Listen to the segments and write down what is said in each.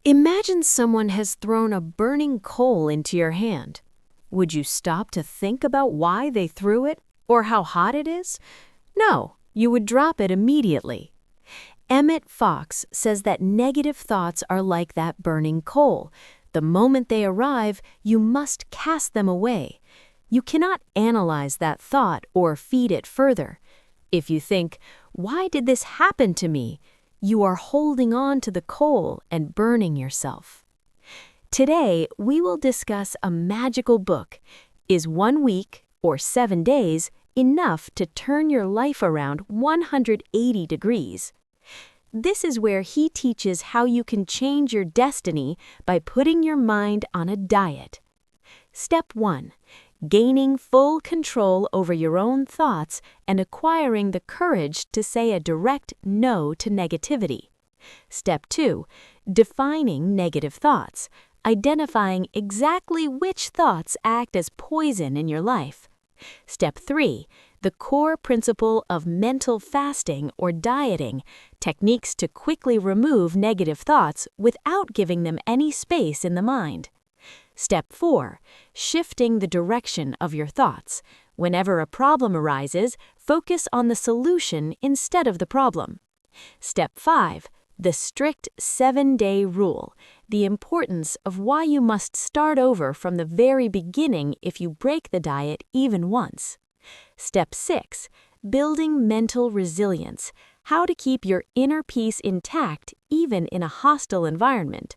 Imagine someone has thrown a burning coal into your hand. Would you stop to think about why they threw it or how hot it is? No, you would drop it immediately. Emmet Fox says that negative thoughts are like that burning coal. The moment they arrive, you must cast them away. You cannot analyze that thought or feed it further. If you think, "Why did this happen to me?" you are holding on to the coal and burning yourself. Today, we will discuss a magical book. Is 1 week or 7 days enough to turn your life around 180 degrees? This is where he teaches how you can change your destiny by putting your mind on a diet. Step 1. Gaining full control over your own thoughts and acquiring the courage to say a direct no to negativity. Step 2. Defining negative thoughts, identifying exactly which thoughts act as poison in your life. Step 3. The core principle of mental fasting or dieting, techniques to quickly remove negative thoughts without giving them any space in the mind. Step 4. Shifting the direction of your thoughts. Whenever a problem arises, focus on the solution instead of the problem. Step 5. The strict 7-day rule. The importance of why you must start over from the very beginning if you break the diet even once. Step 6. Building mental resilience. How to keep your inner peace intact even in a hostile environment.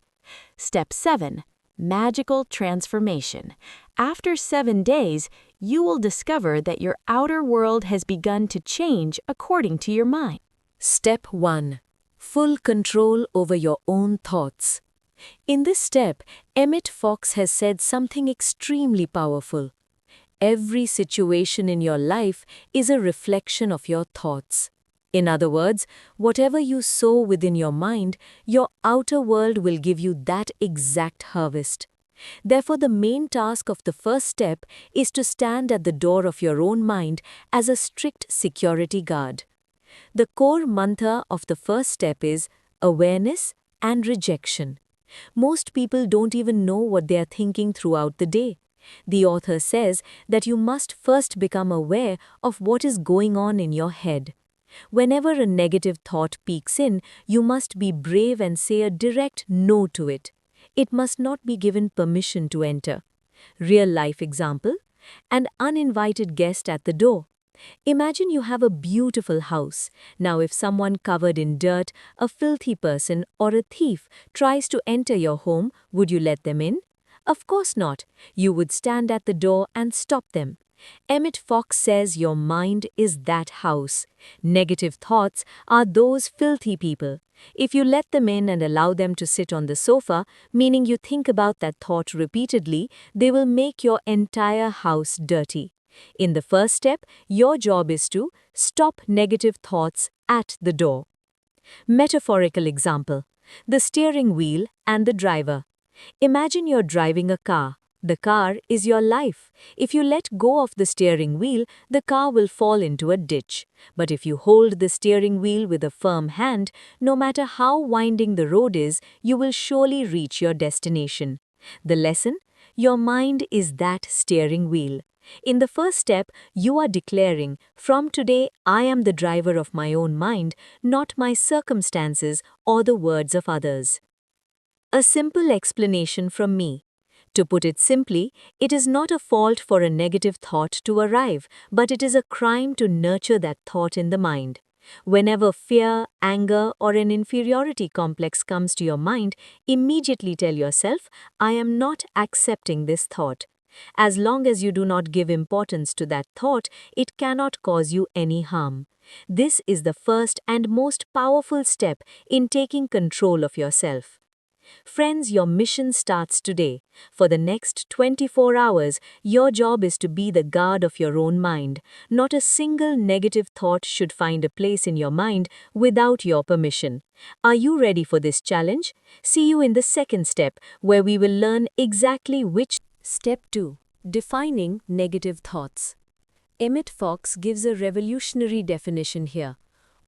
Step 7. Magical transformation. After 7 days, you will discover that your outer world has begun to change according to your mind. Step 1. Full control over your own thoughts. In this step, Emmet Fox has said something extremely powerful. Every situation in your life is a reflection of your thoughts. In other words, whatever you sow within your mind, your outer world will give you that exact harvest. Therefore, the main task of the first step is to stand at the door of your own mind as a strict security guard. The core mantra of the first step is awareness and rejection. Most people don't even know what they are thinking throughout the day. The author says that you must first become aware of what is going on in your head. Whenever a negative thought peeks in, you must be brave and say a direct no to it. It must not be given permission to enter. Real-life example: an uninvited guest at the door. Imagine you have a beautiful house. Now, if someone covered in dirt, a filthy person, or a thief tries to enter your home, would you let them in? Of course not. You would stand at the door and stop them. Emmet Fox says your mind is that house. Negative thoughts are those filthy people. If you let them in and allow them to sit on the sofa, meaning you think about that thought repeatedly, they will make your entire house dirty. In the first step, your job is to stop negative thoughts at the door. Metaphorical example: the steering wheel and the driver. Imagine you're driving a car. The car is your life. If you let go of the steering wheel, the car will fall into a ditch. But if you hold the steering wheel with a firm hand, no matter how winding the road is, you will surely reach your destination. The lesson: your mind is that steering wheel. In the first step, you are declaring, from today, I am the driver of my own mind, not my circumstances or the words of others. A simple explanation from me. To put it simply, it is not a fault for a negative thought to arrive, but it is a crime to nurture that thought in the mind. Whenever fear, anger, or an inferiority complex comes to your mind, immediately tell yourself, I am not accepting this thought. As long as you do not give importance to that thought, it cannot cause you any harm. This is the first and most powerful step in taking control of yourself. Friends, your mission starts today. For the next 24 hours, your job is to be the guard of your own mind. Not a single negative thought should find a place in your mind without your permission. Are you ready for this challenge? See you in the second step, where we will learn exactly which. Step 2. Defining negative thoughts. Emmet Fox gives a revolutionary definition here.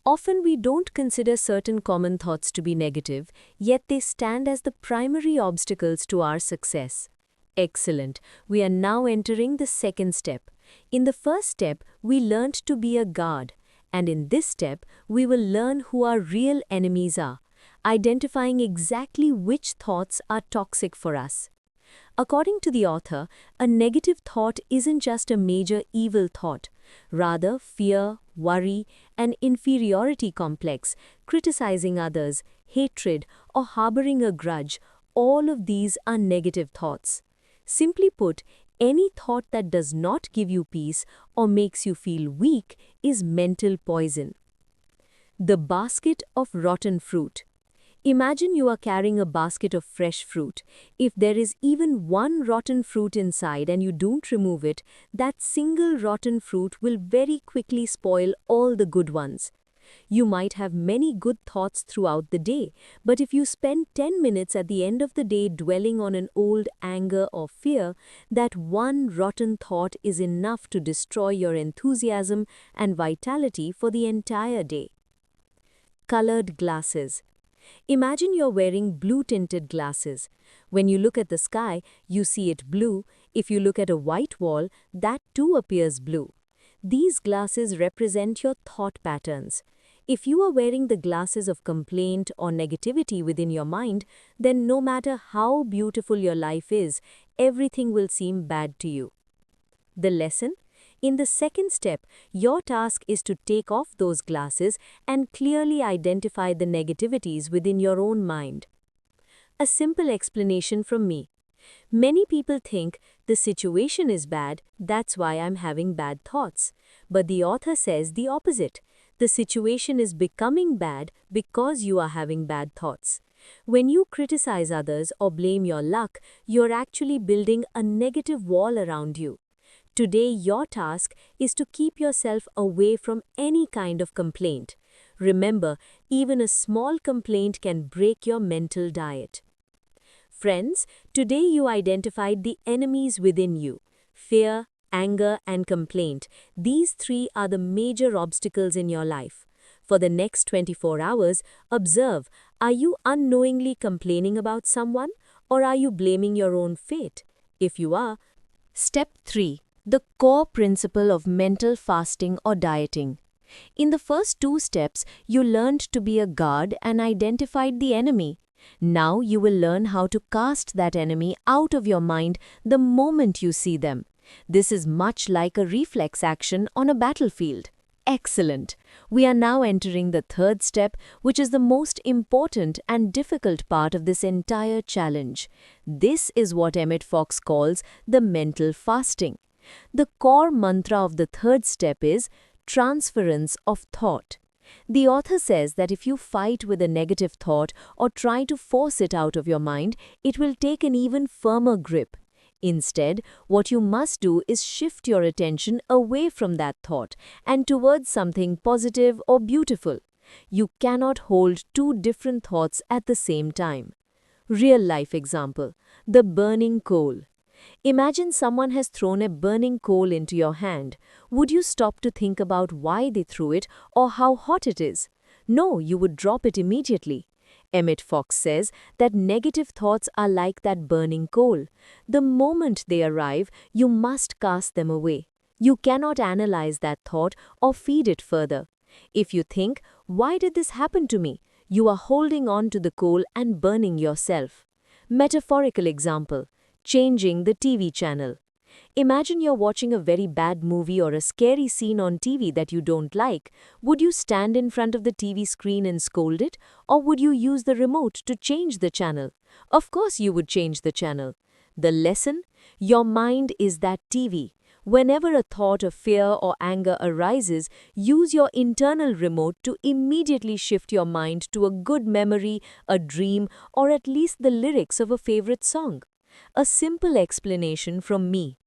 Often we don't consider certain common thoughts to be negative, yet they stand as the primary obstacles to our success. Excellent. We are now entering the second step. In the first step, we learned to be a guard. And in this step, we will learn who our real enemies are, identifying exactly which thoughts are toxic for us. According to the author, a negative thought isn't just a major evil thought. Rather, fear, worry, and inferiority complex, criticizing others, hatred, or harboring a grudge, all of these are negative thoughts. Simply put, any thought that does not give you peace or makes you feel weak is mental poison. The basket of rotten fruit. Imagine you are carrying a basket of fresh fruit. If there is even one rotten fruit inside and you don't remove it, that single rotten fruit will very quickly spoil all the good ones. You might have many good thoughts throughout the day, but if you spend 10 minutes at the end of the day dwelling on an old anger or fear, that one rotten thought is enough to destroy your enthusiasm and vitality for the entire day. Colored glasses. Imagine you're wearing blue-tinted glasses. When you look at the sky, you see it blue. If you look at a white wall, that too appears blue. These glasses represent your thought patterns. If you are wearing the glasses of complaint or negativity within your mind, then no matter how beautiful your life is, everything will seem bad to you. The lesson? In the second step, your task is to take off those glasses and clearly identify the negativities within your own mind. A simple explanation from me. Many people think the situation is bad, that's why I'm having bad thoughts. But the author says the opposite. The situation is becoming bad because you are having bad thoughts. When you criticize others or blame your luck, you're actually building a negative wall around you. Today, your task is to keep yourself away from any kind of complaint. Remember, even a small complaint can break your mental diet. Friends, today you identified the enemies within you: fear, anger, and complaint. These three are the major obstacles in your life. For the next 24 hours, observe, are you unknowingly complaining about someone, or are you blaming your own fate? If you are, Step 3. The core principle of mental fasting or dieting. In the first two steps, you learned to be a guard and identified the enemy. Now you will learn how to cast that enemy out of your mind the moment you see them. This is much like a reflex action on a battlefield. Excellent! We are now entering the third step, which is the most important and difficult part of this entire challenge. This is what Emmet Fox calls the mental fasting. The core mantra of the third step is transference of thought. The author says that if you fight with a negative thought or try to force it out of your mind, it will take an even firmer grip. Instead, what you must do is shift your attention away from that thought and towards something positive or beautiful. You cannot hold two different thoughts at the same time. Real life example: the burning coal. Imagine someone has thrown a burning coal into your hand. Would you stop to think about why they threw it or how hot it is? No, you would drop it immediately. Emmet Fox says that negative thoughts are like that burning coal. The moment they arrive, you must cast them away. You cannot analyze that thought or feed it further. If you think, why did this happen to me? You are holding on to the coal and burning yourself. Metaphorical example: changing the TV channel. Imagine you're watching a very bad movie or a scary scene on TV that you don't like. Would you stand in front of the TV screen and scold it, or would you use the remote to change the channel? Of course you would change the channel. The lesson? Your mind is that TV. Whenever a thought of fear or anger arises, use your internal remote to immediately shift your mind to a good memory, a dream, or at least the lyrics of a favorite song. A simple explanation from me.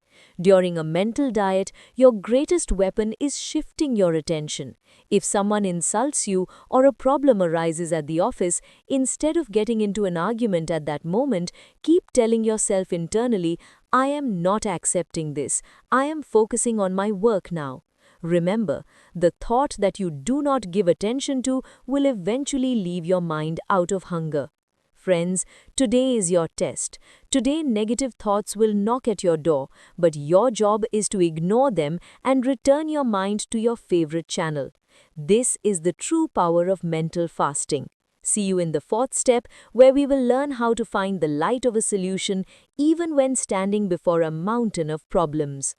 During a mental diet, your greatest weapon is shifting your attention. If someone insults you or a problem arises at the office, instead of getting into an argument at that moment, keep telling yourself internally, I am not accepting this. I am focusing on my work now. Remember, the thought that you do not give attention to will eventually leave your mind out of hunger. Friends, today is your test. Today, negative thoughts will knock at your door, but your job is to ignore them and return your mind to your favorite channel. This is the true power of mental fasting. See you in the fourth step, where we will learn how to find the light of a solution even when standing before a mountain of problems.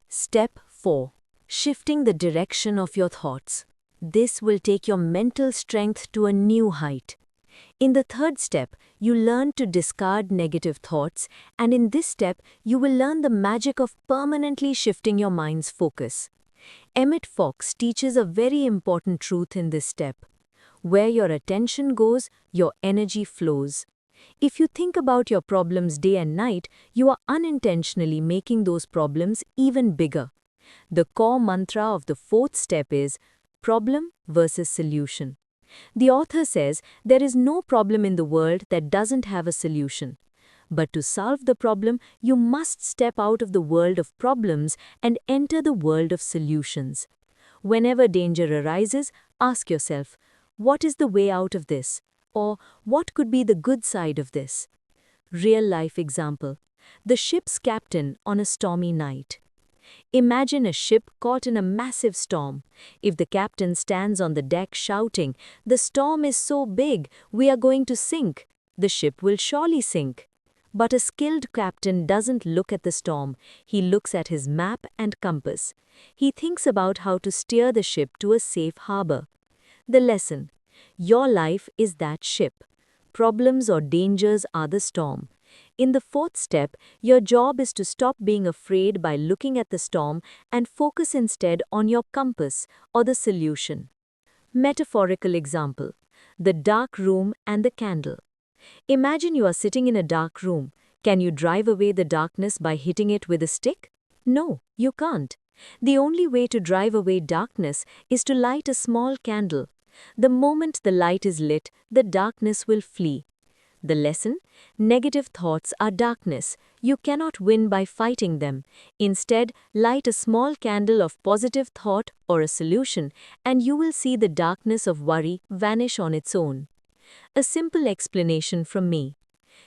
Step 4. Shifting the direction of your thoughts. This will take your mental strength to a new height. In the third step, you learn to discard negative thoughts, and in this step, you will learn the magic of permanently shifting your mind's focus. Emmet Fox teaches a very important truth in this step. Where your attention goes, your energy flows. If you think about your problems day and night, you are unintentionally making those problems even bigger. The core mantra of the fourth step is problem versus solution. The author says there is no problem in the world that doesn't have a solution. But to solve the problem, you must step out of the world of problems and enter the world of solutions. Whenever danger arises, ask yourself, what is the way out of this? Or what could be the good side of this? Real life example. The ship's captain on a stormy night. Imagine a ship caught in a massive storm. If the captain stands on the deck shouting, "The storm is so big, we are going to sink," the ship will surely sink. But a skilled captain doesn't look at the storm, he looks at his map and compass. He thinks about how to steer the ship to a safe harbor. The lesson: your life is that ship. Problems or dangers are the storm. In the fourth step, your job is to stop being afraid by looking at the storm and focus instead on your compass or the solution. Metaphorical example: the dark room and the candle. Imagine you are sitting in a dark room. Can you drive away the darkness by hitting it with a stick? No, you can't. The only way to drive away darkness is to light a small candle. The moment the light is lit, the darkness will flee. The lesson: negative thoughts are darkness. You cannot win by fighting them. Instead, light a small candle of positive thought or a solution, and you will see the darkness of worry vanish on its own. A simple explanation from me.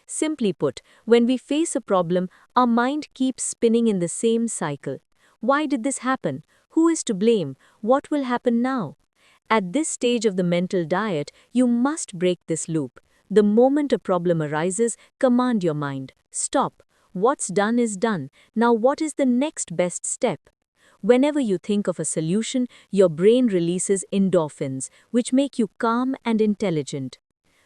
Simply put, when we face a problem, our mind keeps spinning in the same cycle. Why did this happen? Who is to blame? What will happen now? At this stage of the mental diet, you must break this loop. The moment a problem arises, command your mind. Stop. What's done is done. Now what is the next best step? Whenever you think of a solution, your brain releases endorphins, which make you calm and intelligent.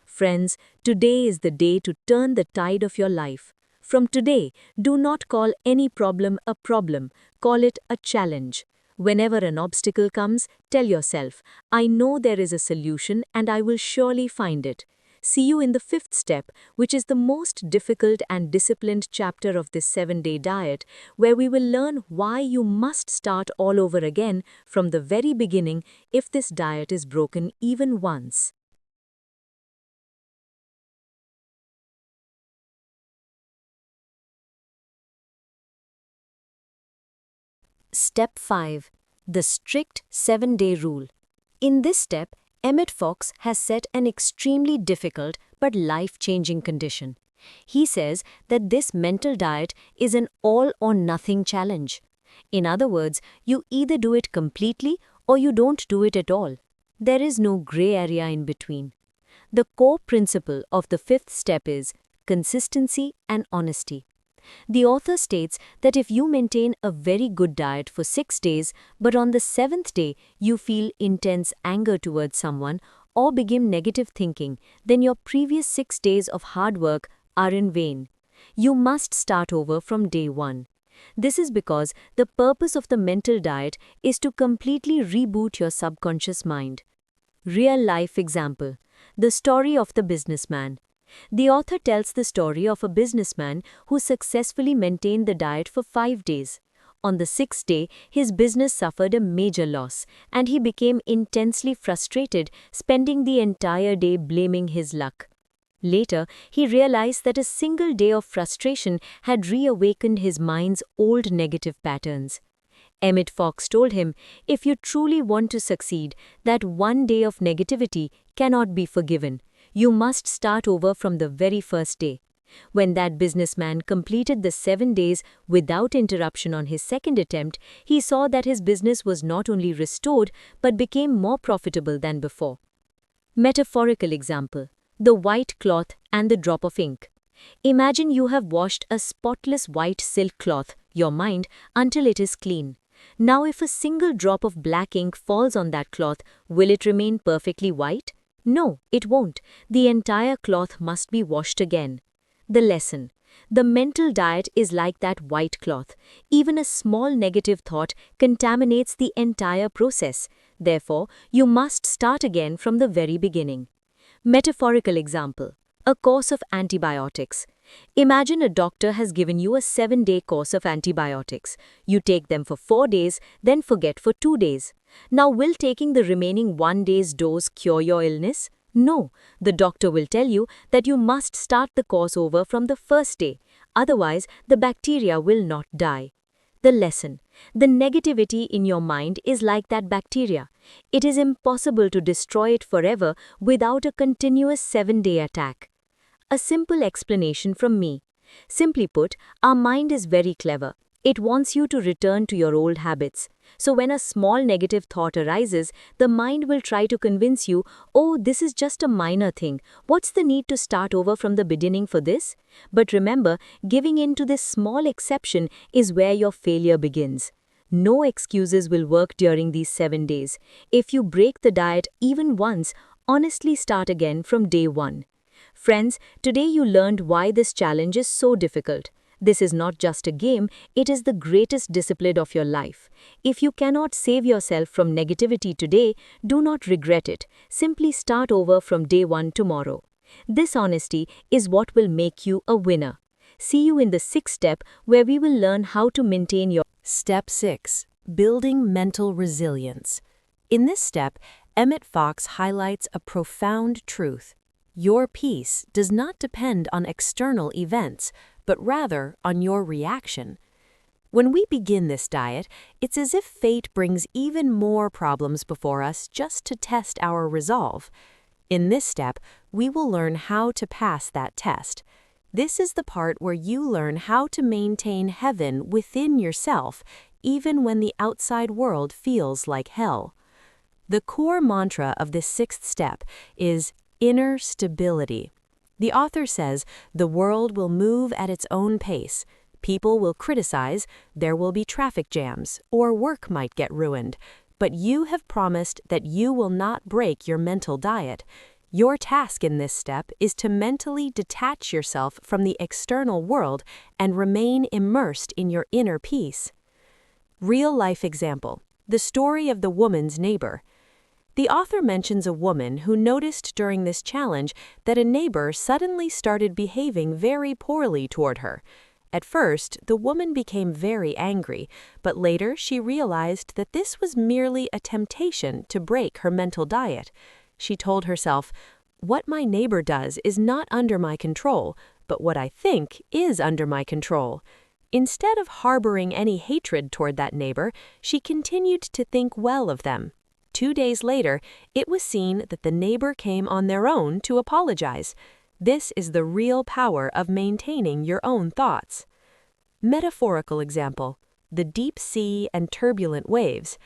Friends, today is the day to turn the tide of your life. From today, do not call any problem a problem. Call it a challenge. Whenever an obstacle comes, tell yourself, I know there is a solution and I will surely find it. See you in the fifth step, which is the most difficult and disciplined chapter of this 7-day diet, where we will learn why you must start all over again from the very beginning if this diet is broken even once. Step 5. The strict 7-day rule. In this step, Emmet Fox has set an extremely difficult but life-changing condition. He says that this mental diet is an all-or-nothing challenge. In other words, you either do it completely or you don't do it at all. There is no gray area in between. The core principle of the fifth step is consistency and honesty. The author states that if you maintain a very good diet for 6 days, but on the 7th day you feel intense anger towards someone or begin negative thinking, then your previous 6 days of hard work are in vain. You must start over from day 1. This is because the purpose of the mental diet is to completely reboot your subconscious mind. Real life example: the story of the businessman. The author tells the story of a businessman who successfully maintained the diet for 5 days. On the sixth day, his business suffered a major loss, and he became intensely frustrated, spending the entire day blaming his luck. Later, he realized that a single day of frustration had reawakened his mind's old negative patterns. Emmet Fox told him, if you truly want to succeed, that one day of negativity cannot be forgiven. You must start over from the very first day. When that businessman completed the 7 days without interruption on his second attempt, he saw that his business was not only restored but became more profitable than before. Metaphorical example: the white cloth and the drop of ink. Imagine you have washed a spotless white silk cloth, your mind, until it is clean. Now if a single drop of black ink falls on that cloth, will it remain perfectly white? No, it won't. The entire cloth must be washed again. The lesson: the mental diet is like that white cloth. Even a small negative thought contaminates the entire process. Therefore, you must start again from the very beginning. Metaphorical example: a course of antibiotics. Imagine a doctor has given you a 7-day course of antibiotics. You take them for 4 days, then forget for 2 days. Now, will taking the remaining 1 day's dose cure your illness? No, the doctor will tell you that you must start the course over from the first day. Otherwise, the bacteria will not die. The lesson: the negativity in your mind is like that bacteria. It is impossible to destroy it forever without a continuous 7-day attack. A simple explanation from me. Simply put, our mind is very clever. It wants you to return to your old habits. So when a small negative thought arises, the mind will try to convince you, oh, this is just a minor thing. What's the need to start over from the beginning for this? But remember, giving in to this small exception is where your failure begins. No excuses will work during these 7 days. If you break the diet even once, honestly start again from day 1. Friends, today you learned why this challenge is so difficult. This is not just a game, it is the greatest discipline of your life. If you cannot save yourself from negativity today, do not regret it. Simply start over from day 1 tomorrow. This honesty is what will make you a winner. See you in the 6th step, where we will learn how to maintain your Step 6. Building mental resilience. In this step, Emmet Fox highlights a profound truth. Your peace does not depend on external events, but rather on your reaction. When we begin this diet, it's as if fate brings even more problems before us just to test our resolve. In this step, we will learn how to pass that test. This is the part where you learn how to maintain heaven within yourself, even when the outside world feels like hell. The core mantra of this 6th step is inner stability. The author says the world will move at its own pace. People will criticize, there will be traffic jams, or work might get ruined. But you have promised that you will not break your mental diet. Your task in this step is to mentally detach yourself from the external world and remain immersed in your inner peace. Real-life example: the story of the woman's neighbor. The author mentions a woman who noticed during this challenge that a neighbor suddenly started behaving very poorly toward her. At first, the woman became very angry, but later she realized that this was merely a temptation to break her mental diet. She told herself, "What my neighbor does is not under my control, but what I think is under my control." Instead of harboring any hatred toward that neighbor, she continued to think well of them. 2 days later, it was seen that the neighbor came on their own to apologize. This is the real power of maintaining your own thoughts. Metaphorical example: the deep sea and turbulent waves.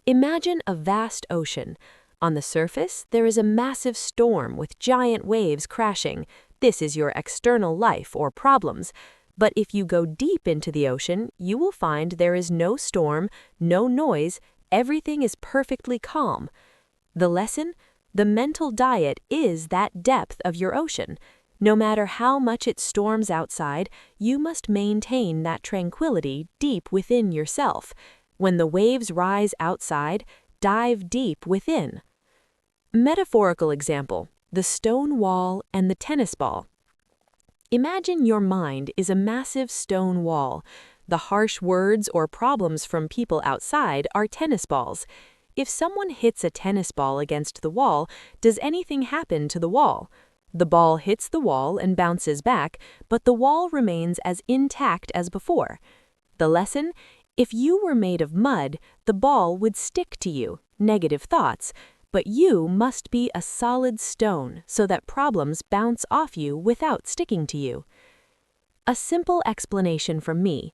Imagine a vast ocean. On the surface, there is a massive storm with giant waves crashing. This is your external life or problems. But if you go deep into the ocean, you will find there is no storm, no noise, everything is perfectly calm. The lesson? The mental diet is that depth of your ocean. No matter how much it storms outside, you must maintain that tranquility deep within yourself. When the waves rise outside, dive deep within. Metaphorical example: the stone wall and the tennis ball. Imagine your mind is a massive stone wall. The harsh words or problems from people outside are tennis balls. If someone hits a tennis ball against the wall, does anything happen to the wall? The ball hits the wall and bounces back, but the wall remains as intact as before. The lesson? If you were made of mud, the ball would stick to you, negative thoughts, but you must be a solid stone so that problems bounce off you without sticking to you. A simple explanation from me.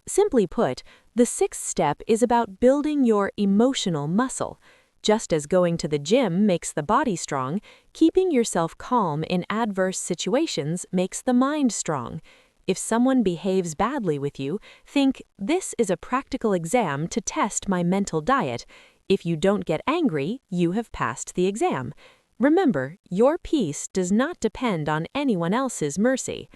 Simply put, the sixth step is about building your emotional muscle. Just as going to the gym makes the body strong, keeping yourself calm in adverse situations makes the mind strong. If someone behaves badly with you, think, this is a practical exam to test my mental diet. If you don't get angry, you have passed the exam. Remember, your peace does not depend on anyone else's mercy.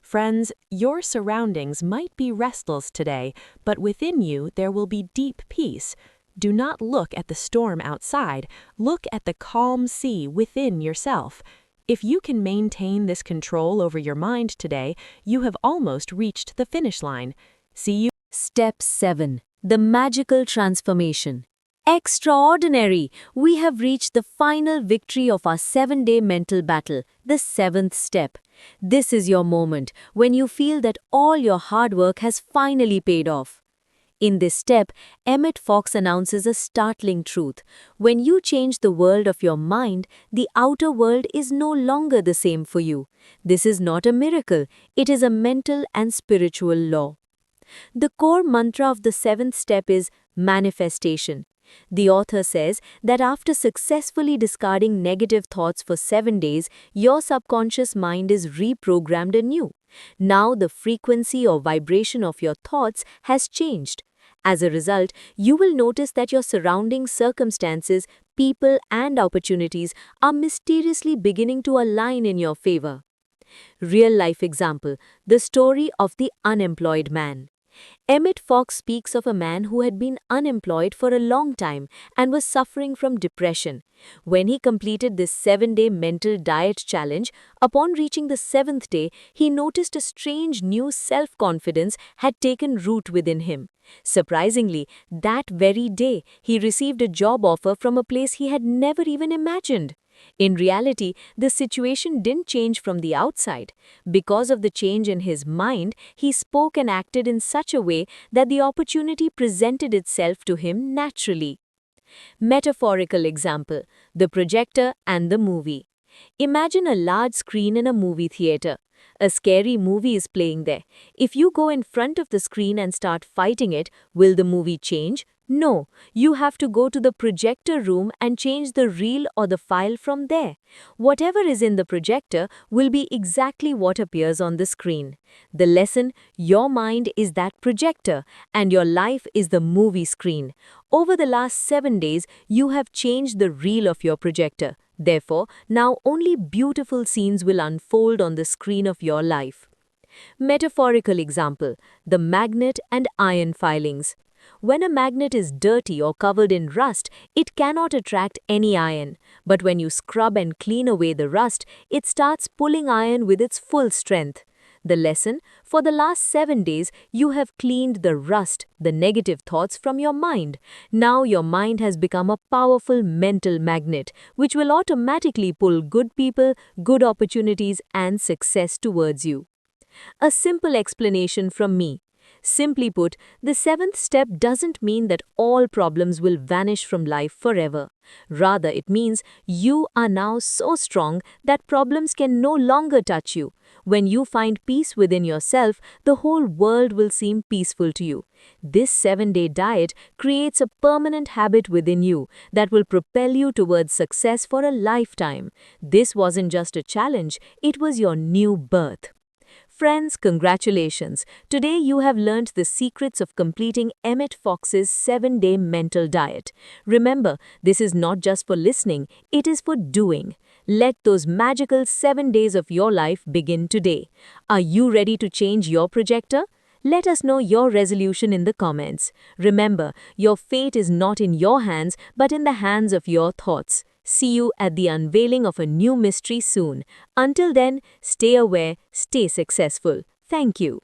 Friends, your surroundings might be restless today, but within you there will be deep peace. Do not look at the storm outside, look at the calm sea within yourself. If you can maintain this control over your mind today, you have almost reached the finish line. See you. Step 7. The magical transformation. Extraordinary! We have reached the final victory of our 7-day mental battle, the 7th step. This is your moment when you feel that all your hard work has finally paid off. In this step, Emmet Fox announces a startling truth. When you change the world of your mind, the outer world is no longer the same for you. This is not a miracle, it is a mental and spiritual law. The core mantra of the 7th step is manifestation. The author says that after successfully discarding negative thoughts for 7 days, your subconscious mind is reprogrammed anew. Now the frequency or vibration of your thoughts has changed. As a result, you will notice that your surrounding circumstances, people, and opportunities are mysteriously beginning to align in your favor. Real-life example, the story of the unemployed man. Emmet Fox speaks of a man who had been unemployed for a long time and was suffering from depression. When he completed this 7-day mental diet challenge, upon reaching the 7th day, he noticed a strange new self-confidence had taken root within him. Surprisingly, that very day, he received a job offer from a place he had never even imagined. In reality, the situation didn't change from the outside. Because of the change in his mind, he spoke and acted in such a way that the opportunity presented itself to him naturally. Metaphorical example, the projector and the movie. Imagine a large screen in a movie theater. A scary movie is playing there. If you go in front of the screen and start fighting it, will the movie change? No, you have to go to the projector room and change the reel or the file from there. Whatever is in the projector will be exactly what appears on the screen. The lesson, your mind is that projector and your life is the movie screen. Over the last 7 days, you have changed the reel of your projector. Therefore, now only beautiful scenes will unfold on the screen of your life. Metaphorical example, the magnet and iron filings. When a magnet is dirty or covered in rust, it cannot attract any iron. But when you scrub and clean away the rust, it starts pulling iron with its full strength. The lesson, for the last 7 days, you have cleaned the rust, the negative thoughts from your mind. Now your mind has become a powerful mental magnet, which will automatically pull good people, good opportunities, and success towards you. A simple explanation from me. Simply put, the 7th step doesn't mean that all problems will vanish from life forever. Rather, it means you are now so strong that problems can no longer touch you. When you find peace within yourself, the whole world will seem peaceful to you. This 7-day diet creates a permanent habit within you that will propel you towards success for a lifetime. This wasn't just a challenge, it was your new birth. Friends, congratulations! Today you have learned the secrets of completing Emmet Fox's 7-day mental diet. Remember, this is not just for listening, it is for doing. Let those magical 7 days of your life begin today. Are you ready to change your projector? Let us know your resolution in the comments. Remember, your fate is not in your hands, but in the hands of your thoughts. See you at the unveiling of a new mystery soon. Until then, stay aware, stay successful. Thank you.